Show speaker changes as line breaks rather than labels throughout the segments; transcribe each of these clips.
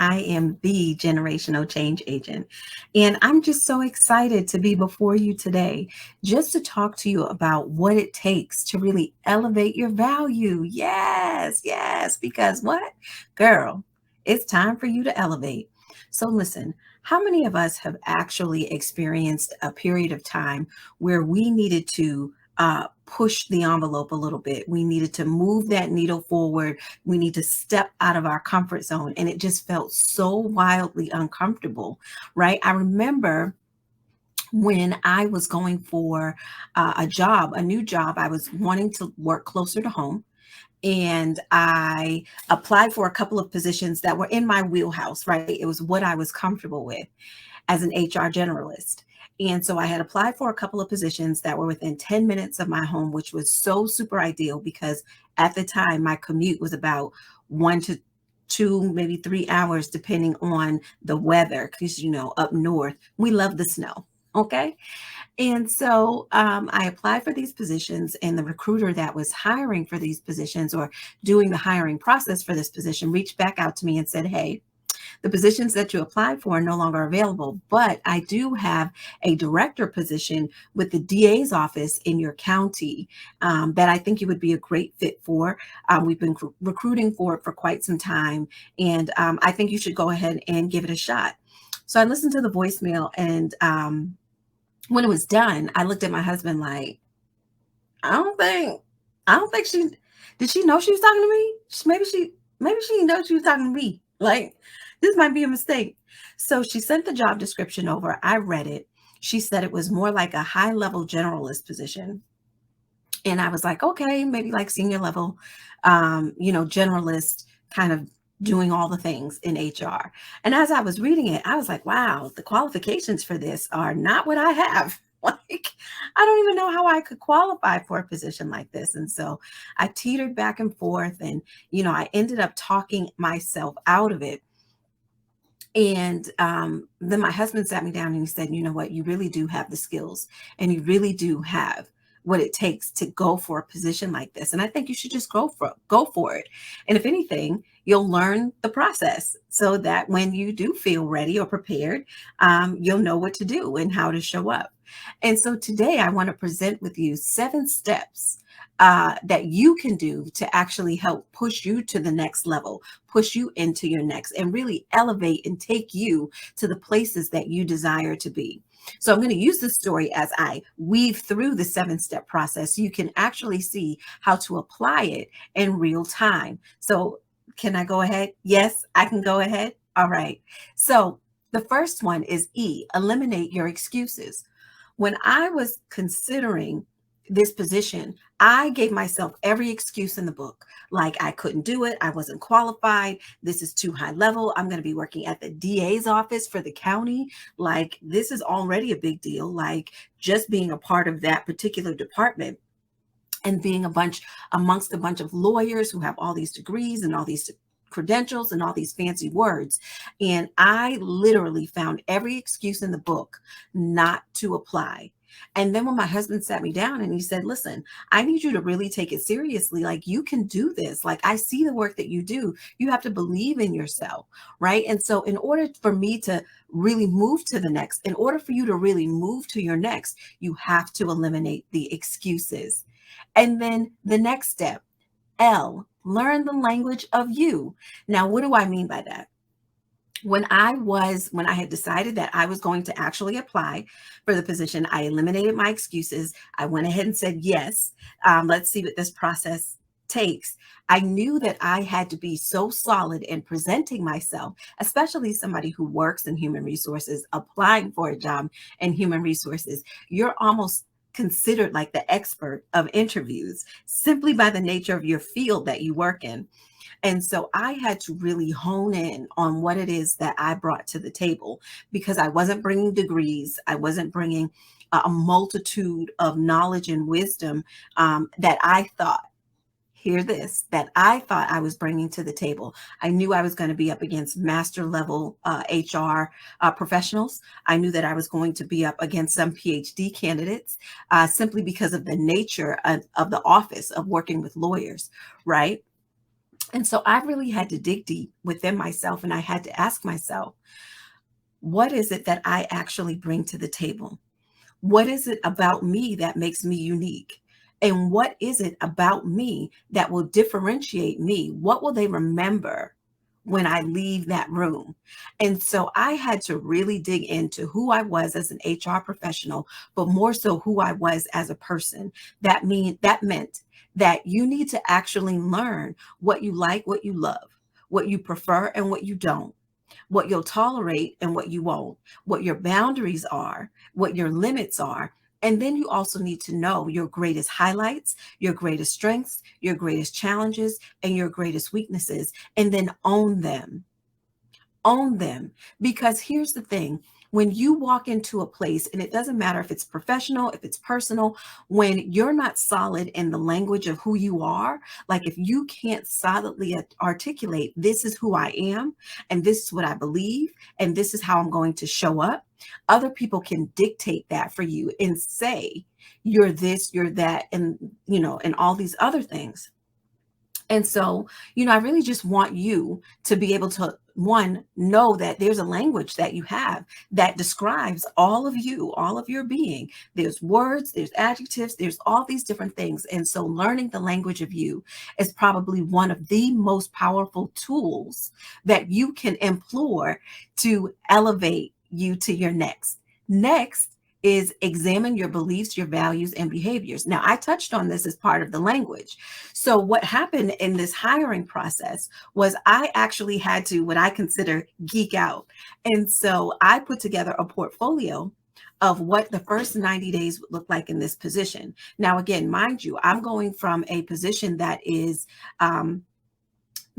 I am the generational change agent. And I'm just so excited to be before you today, just to talk to you about what it takes to really elevate your value. Yes, yes, because what? Girl, it's time for you to elevate. So, listen, how many of us have actually experienced a period of time where we needed to push the envelope a little bit? We needed to move that needle forward. We need to step out of our comfort zone. And it just felt so wildly uncomfortable, right? I remember when I was going for a job, a new job, I was wanting to work closer to home. And I applied for a couple of positions that were in my wheelhouse, right? It was what I was comfortable with as an HR generalist. And so I had applied for a couple of positions that were within 10 minutes of my home, which was so super ideal because at the time my commute was about 1 to 2, maybe 3 hours, depending on the weather. Because, up north, we love the snow. Okay. And so I applied for these positions, and the recruiter that was hiring for these positions or doing the hiring process for this position reached back out to me and said, "Hey, the positions that you applied for are no longer available, but I do have a director position with the DA's office in your county that I think you would be a great fit for. We've been recruiting for it for quite some time, and I think you should go ahead and give it a shot." So I listened to the voicemail, and when it was done, I looked at my husband like, I don't think, I don't think she did. She know she was talking to me? Maybe she didn't know she was talking to me. Like, this might be a mistake. So she sent the job description over. I read it. She said it was more like a high level generalist position. And I was like, okay, maybe like senior level, generalist, kind of doing all the things in HR. And as I was reading it, I was like, wow, the qualifications for this are not what I have. Like, I don't even know how I could qualify for a position like this. And so I teetered back and forth, and, I ended up talking myself out of it. And then my husband sat me down and he said, "You know what? You really do have the skills, and you really do have what it takes to go for a position like this. And I think you should just go for it. And if anything, you'll learn the process so that when you do feel ready or prepared, you'll know what to do and how to show up." And so today I want to present with you 7 steps that you can do to actually help push you to the next level, push you into your next, and really elevate and take you to the places that you desire to be. So I'm going to use this story as I weave through the 7-step process so you can actually see how to apply it in real time. So can I go ahead? Yes, I can go ahead. All right. So the first one is E, eliminate your excuses. When I was considering this position, I gave myself every excuse in the book. Like, I couldn't do it. I wasn't qualified. This is too high level. I'm going to be working at the DA's office for the county. Like, this is already a big deal. Like, just being a part of that particular department and being amongst a bunch of lawyers who have all these degrees and all these credentials and all these fancy words. And I literally found every excuse in the book not to apply. And then when my husband sat me down and he said, "Listen, I need you to really take it seriously. Like, you can do this. Like, I see the work that you do. You have to believe in yourself." Right. And so in order for me to really move to the next, in order for you to really move to your next, you have to eliminate the excuses. And then the next step, L, learn the language of you. Now, what do I mean by that? When I had decided that I was going to actually apply for the position, I eliminated my excuses. I went ahead and said, yes, let's see what this process takes. I knew that I had to be so solid in presenting myself, especially somebody who works in human resources, applying for a job in human resources. You're almost considered like the expert of interviews simply by the nature of your field that you work in. And so I had to really hone in on what it is that I brought to the table, because I wasn't bringing degrees. I wasn't bringing a multitude of knowledge and wisdom that I thought, hear this, that I thought I was bringing to the table. I knew I was going to be up against master level HR professionals. I knew that I was going to be up against some PhD candidates simply because of the nature of the office of working with lawyers, right? And so I really had to dig deep within myself, and I had to ask myself, what is it that I actually bring to the table? What is it about me that makes me unique? And what is it about me that will differentiate me? What will they remember when I leave that room? And so I had to really dig into who I was as an HR professional, but more so who I was as a person. That meant that you need to actually learn what you like, what you love, what you prefer and what you don't, what you'll tolerate and what you won't, what your boundaries are, what your limits are. And then you also need to know your greatest highlights, your greatest strengths, your greatest challenges, and your greatest weaknesses, and then own them. Own them. Because here's the thing, when you walk into a place, and it doesn't matter if it's professional, if it's personal, when you're not solid in the language of who you are, like if you can't solidly articulate, this is who I am, and this is what I believe, and this is how I'm going to show up, other people can dictate that for you and say, you're this, you're that, and, and all these other things. And so, I really just want you to be able to, one, know that there's a language that you have that describes all of you, all of your being. There's words, there's adjectives, there's all these different things. And so, learning the language of you is probably one of the most powerful tools that you can employ to elevate you to your next. Next is examine your beliefs, your values, and behaviors. Now, I touched on this as part of the language. So what happened in this hiring process was I actually had to, what I consider, geek out. And so I put together a portfolio of what the first 90 days would look like in this position. Now, again, mind you, I'm going from a position that is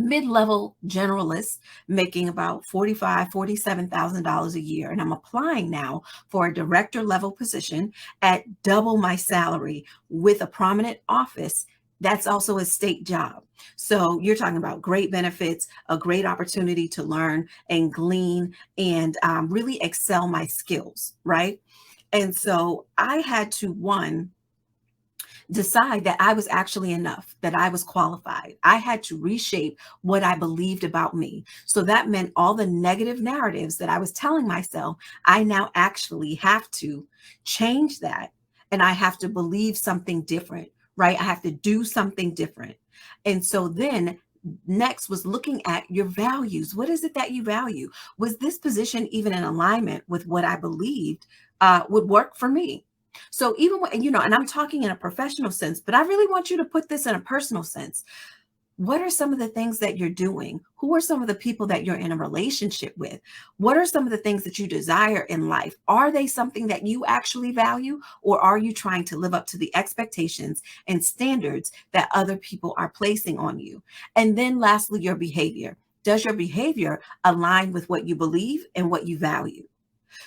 mid-level generalist making about $47,000 a year, and I'm applying now for a director level position at double my salary with a prominent office. That's also a state job. So you're talking about great benefits, a great opportunity to learn and glean and really excel my skills, right? And so I had to, one, decide that I was actually enough, that I was qualified. I had to reshape what I believed about me. So that meant all the negative narratives that I was telling myself, I now actually have to change that. And I have to believe something different, right? I have to do something different. And so then next was looking at your values. What is it that you value? Was this position even in alignment with what I believed would work for me? So even when, and I'm talking in a professional sense, but I really want you to put this in a personal sense. What are some of the things that you're doing? Who are some of the people that you're in a relationship with? What are some of the things that you desire in life? Are they something that you actually value, or are you trying to live up to the expectations and standards that other people are placing on you? And then lastly, your behavior. Does your behavior align with what you believe and what you value?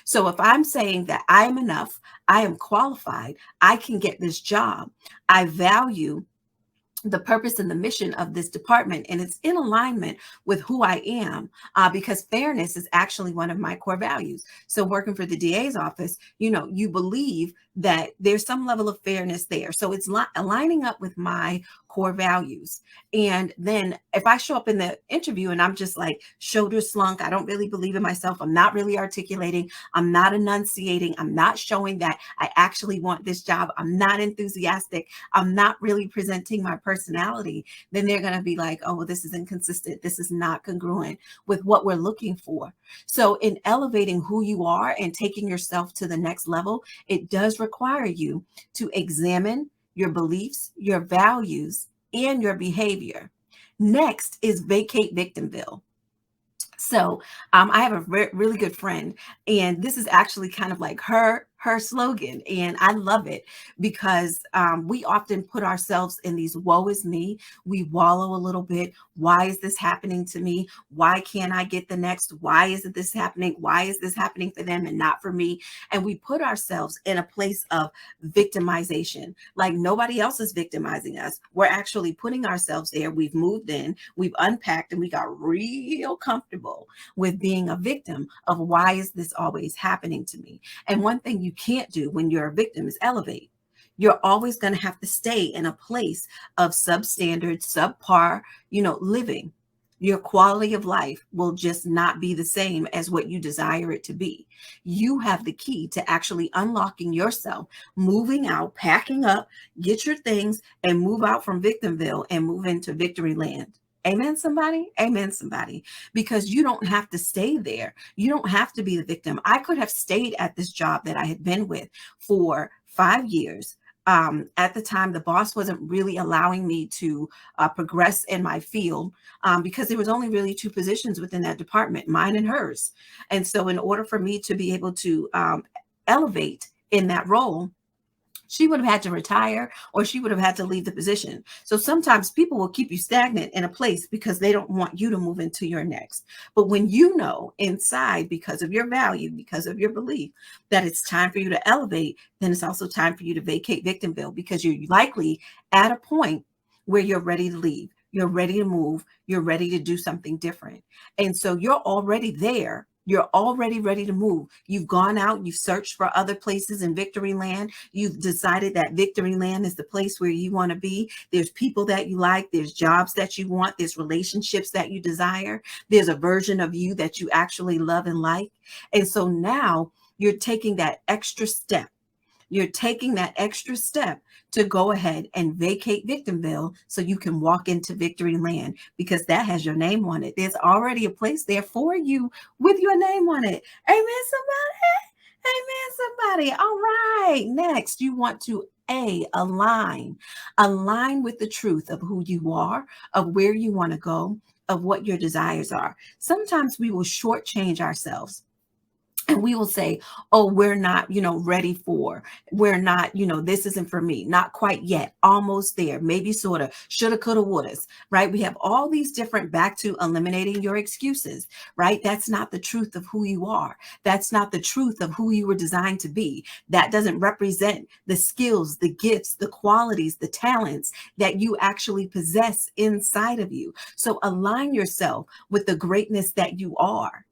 So if I'm saying that I am enough, I am qualified, I can get this job, I value the purpose and the mission of this department, and it's in alignment with who I am, because fairness is actually one of my core values. So working for the DA's office, you believe that there's some level of fairness there. So it's aligning up with my core values. And then if I show up in the interview and I'm just like shoulders slunk, I don't really believe in myself, I'm not really articulating, I'm not enunciating, I'm not showing that I actually want this job, I'm not enthusiastic, I'm not really presenting my personality, then they're going to be like, oh, well, this is inconsistent. This is not congruent with what we're looking for. So in elevating who you are and taking yourself to the next level, it does require you to examine your beliefs, your values, and your behavior. Next is vacate Victimville. So I have a really good friend, and this is actually kind of like her slogan, and I love it because we often put ourselves in these woe is me. We wallow a little bit. Why is this happening to me? Why can't I get the next? Why isn't this happening? Why is this happening for them and not for me? And we put ourselves in a place of victimization, like nobody else is victimizing us. We're actually putting ourselves there. We've moved in, we've unpacked, and we got real comfortable with being a victim of why is this always happening to me? And one thing you can't do when you're a victim is elevate. You're always going to have to stay in a place of substandard, subpar, living. Your quality of life will just not be the same as what you desire it to be. You have the key to actually unlocking yourself, moving out, packing up, get your things, and move out from Victimville and move into victory land. Amen, somebody. Amen, somebody. Because you don't have to stay there. You don't have to be the victim. I could have stayed at this job that I had been with for 5 years. At the time, the boss wasn't really allowing me to progress in my field, because there was only really two positions within that department, mine and hers. And so in order for me to be able to elevate in that role, she would have had to retire, or she would have had to leave the position. So sometimes people will keep you stagnant in a place because they don't want you to move into your next. But when you know inside, because of your value, because of your belief, that it's time for you to elevate, then it's also time for you to vacate Victimville, because you're likely at a point where you're ready to leave. You're ready to move. You're ready to do something different. And so you're already there. You're already ready to move. You've gone out, you've searched for other places in Victory Land. You've decided that Victory Land is the place where you want to be. There's people that you like, there's jobs that you want, there's relationships that you desire, there's a version of you that you actually love and like. And so now you're taking that extra step. You're taking that extra step to go ahead and vacate Victimville so you can walk into Victory Land, because that has your name on it. There's already a place there for you with your name on it. Amen, somebody. Amen, somebody. All right. Next, you want to align with the truth of who you are, of where you want to go, of what your desires are. Sometimes we will shortchange ourselves, and we will say, oh, we're not, ready for, we're not, this isn't for me, not quite yet, almost there, maybe sort of, shoulda, coulda, wouldas, right? We have all these different, back to eliminating your excuses, right? That's not the truth of who you are. That's not the truth of who you were designed to be. That doesn't represent the skills, the gifts, the qualities, the talents that you actually possess inside of you. So align yourself with the greatness that you are.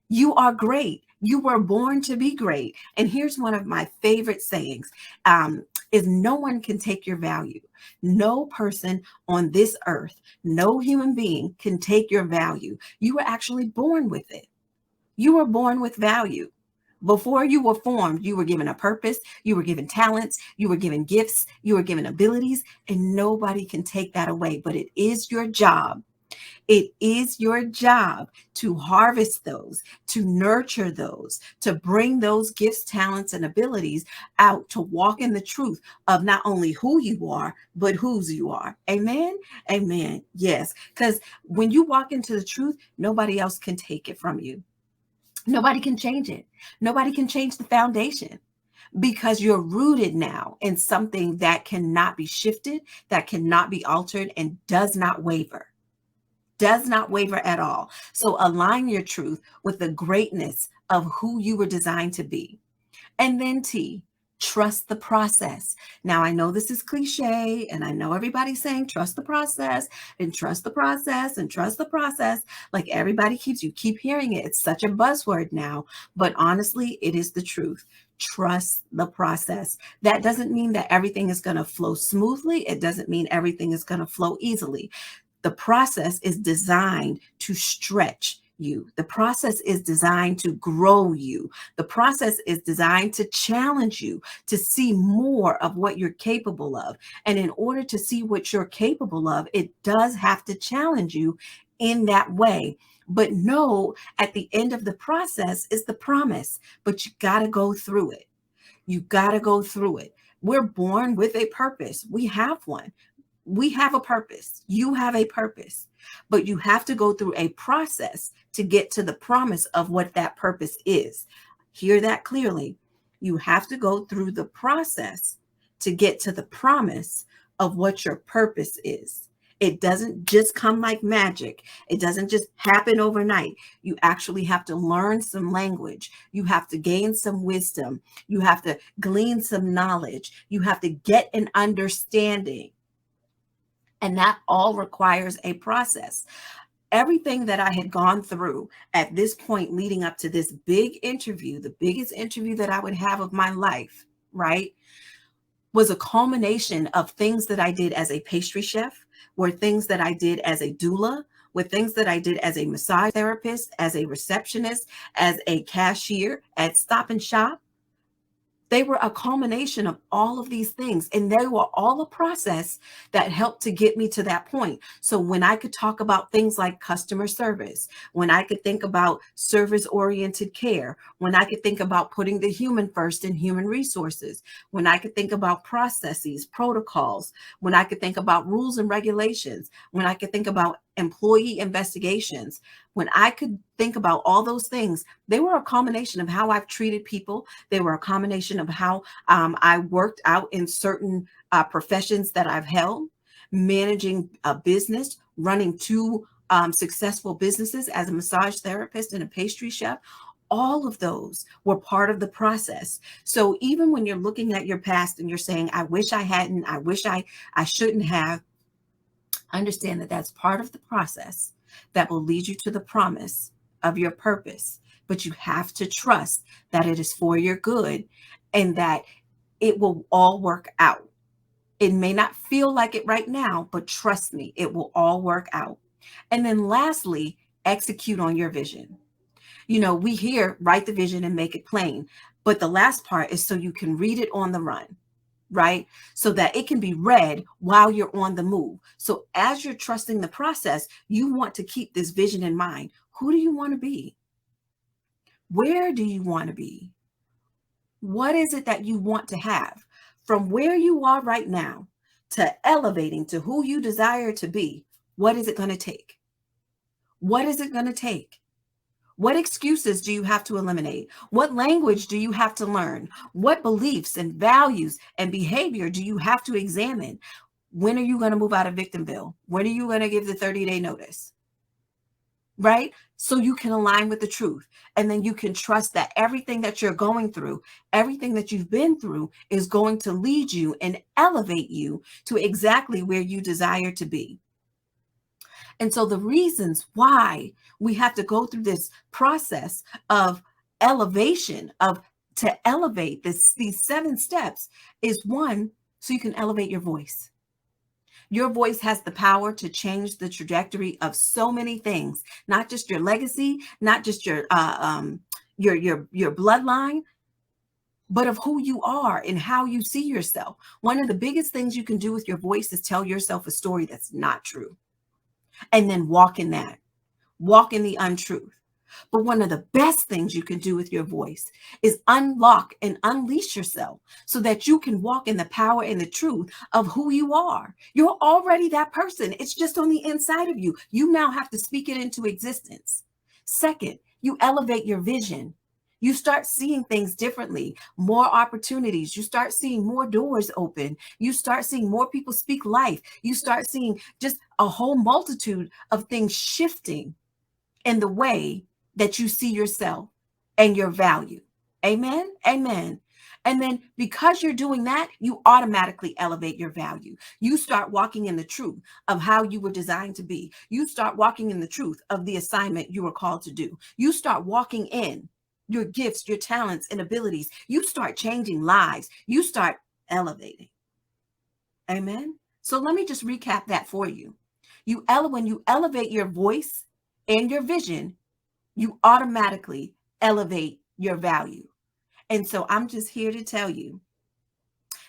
You are great. You were born to be great. And here's one of my favorite sayings, is no one can take your value. No person on this earth, no human being can take your value. You were actually born with it. You were born with value. Before you were formed, you were given a purpose, you were given talents, you were given gifts, you were given abilities, and nobody can take that away. But it is your job, it is your job to harvest those, to nurture those, to bring those gifts, talents, and abilities out, to walk in the truth of not only who you are, but whose you are. Amen. Amen. Yes. Because when you walk into the truth, nobody else can take it from you. Nobody can change it. Nobody can change the foundation, because you're rooted now in something that cannot be shifted, that cannot be altered, and does not waver. Does not waver at all. So align your truth with the greatness of who you were designed to be. And then T, trust the process. Now, I know this is cliche, and I know everybody's saying trust the process and trust the process and trust the process. Like everybody you keep hearing it. It's such a buzzword now, but honestly, it is the truth. Trust the process. That doesn't mean that everything is going to flow smoothly. It doesn't mean everything is going to flow easily. The process is designed to stretch you. The process is designed to grow you. The process is designed to challenge you to see more of what you're capable of. And in order to see what you're capable of, it does have to challenge you in that way. But no, at the end of the process is the promise, but you got to go through it. You got to go through it. We're born with a purpose. We have one. We have a purpose. You have a purpose, but you have to go through a process to get to the promise of what that purpose is. Hear that clearly. You have to go through the process to get to the promise of what your purpose is. It doesn't just come like magic. It doesn't just happen overnight. You actually have to learn some language. You have to gain some wisdom. You have to glean some knowledge. You have to get an understanding. And that all requires a process. Everything that I had gone through at this point leading up to this big interview, the biggest interview that I would have of my life, right, was a culmination of things that I did as a pastry chef, were things that I did as a doula, with things that I did as a massage therapist, as a receptionist, as a cashier at Stop and Shop. They were a culmination of all of these things, and they were all a process that helped to get me to that point. So when I could talk about things like customer service, when I could think about service-oriented care, when I could think about putting the human first in human resources, when I could think about processes, protocols, when I could think about rules and regulations, when I could think about employee investigations, when I could think about all those things, they were a combination of how I've treated people. They were a combination of how I worked out in certain professions that I've held, managing a business, running two successful businesses as a massage therapist and a pastry chef. All of those were part of the process. So even when you're looking at your past and you're saying, I wish I hadn't, I wish I shouldn't have, understand that that's part of the process that will lead you to the promise of your purpose. But you have to trust that it is for your good and that it will all work out. It may not feel like it right now, but trust me, it will all work out. And then lastly, execute on your vision. You know, we hear write the vision and make it plain, but the last part is so you can read it on the run, right? So that it can be read while you're on the move. So as you're trusting the process, you want to keep this vision in mind. Who do you want to be? Where do you want to be? What is it that you want to have? From where you are right now to elevating to who you desire to be, what is it going to take? What is it going to take? What excuses do you have to eliminate? What language do you have to learn? What beliefs and values and behavior do you have to examine? When are you going to move out of Victimville? When are you going to give the 30-day notice? Right? So you can align with the truth. And then you can trust that everything that you're going through, everything that you've been through is going to lead you and elevate you to exactly where you desire to be. And so the reasons why we have to go through this process of elevation, of to elevate these 7 steps is one, so you can elevate your voice. Your voice has the power to change the trajectory of so many things, not just your legacy, not just your bloodline, but of who you are and how you see yourself. One of the biggest things you can do with your voice is tell yourself a story that's not true. And then walk in that, walk in the untruth. But one of the best things you can do with your voice is unlock and unleash yourself so that you can walk in the power and the truth of who you are. You're already that person. It's just on the inside of you. You now have to speak it into existence. Second, you elevate your vision. You start seeing things differently, more opportunities. You start seeing more doors open. You start seeing more people speak life. You start seeing just a whole multitude of things shifting in the way that you see yourself and your value. Amen. Amen. And then because you're doing that, you automatically elevate your value. You start walking in the truth of how you were designed to be. You start walking in the truth of the assignment you were called to do. You start walking in your gifts, your talents, and abilities. You start changing lives. You start elevating. Amen. So let me just recap that for you. When you elevate your voice and your vision, you automatically elevate your value. And so I'm just here to tell you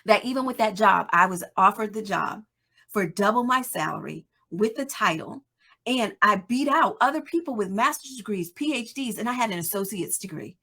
that even with that job, I was offered the job for double my salary with the title. And I beat out other people with master's degrees, PhDs, and I had an associate's degree.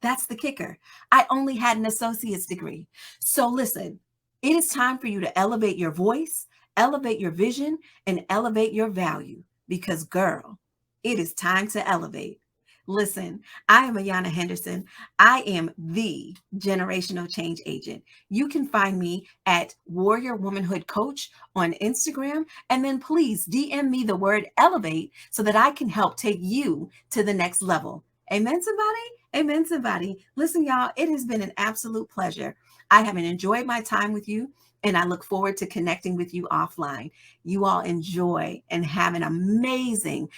That's the kicker. I only had an associate's degree. So listen, it is time for you to elevate your voice, elevate your vision, and elevate your value because, girl, it is time to elevate. Listen, I am Ayana Henderson. I am the generational change agent. You can find me at Warrior Womanhood Coach on Instagram. And then please DM me the word elevate so that I can help take you to the next level. Amen, somebody? Amen, somebody. Listen, y'all, it has been an absolute pleasure. I have enjoyed my time with you, and I look forward to connecting with you offline. You all enjoy and have an amazing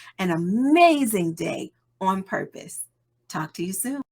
day on purpose. Talk to you soon.